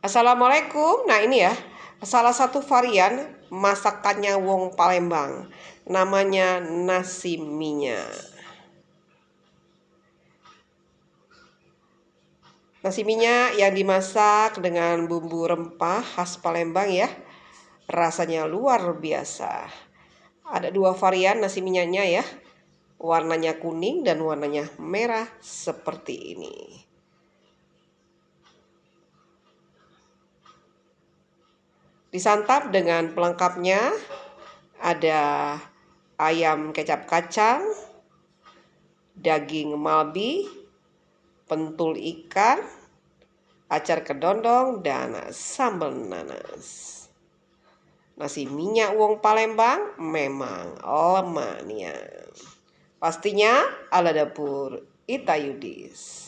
Assalamualaikum. Nah ini ya, salah satu varian masakannya wong Palembang. Namanya nasi minyak. Nasi minyak yang dimasak dengan bumbu rempah khas Palembang ya. Rasanya luar biasa. Ada dua varian nasi minyaknya ya. Warnanya kuning dan warnanya merah seperti ini. Disantap dengan pelengkapnya, ada ayam kecap kacang, daging malbi, pentul ikan, acar kedondong, dan sambal nanas. Nasi minyak wong Palembang memang lemahnya. Pastinya ala dapur Ita Yudis.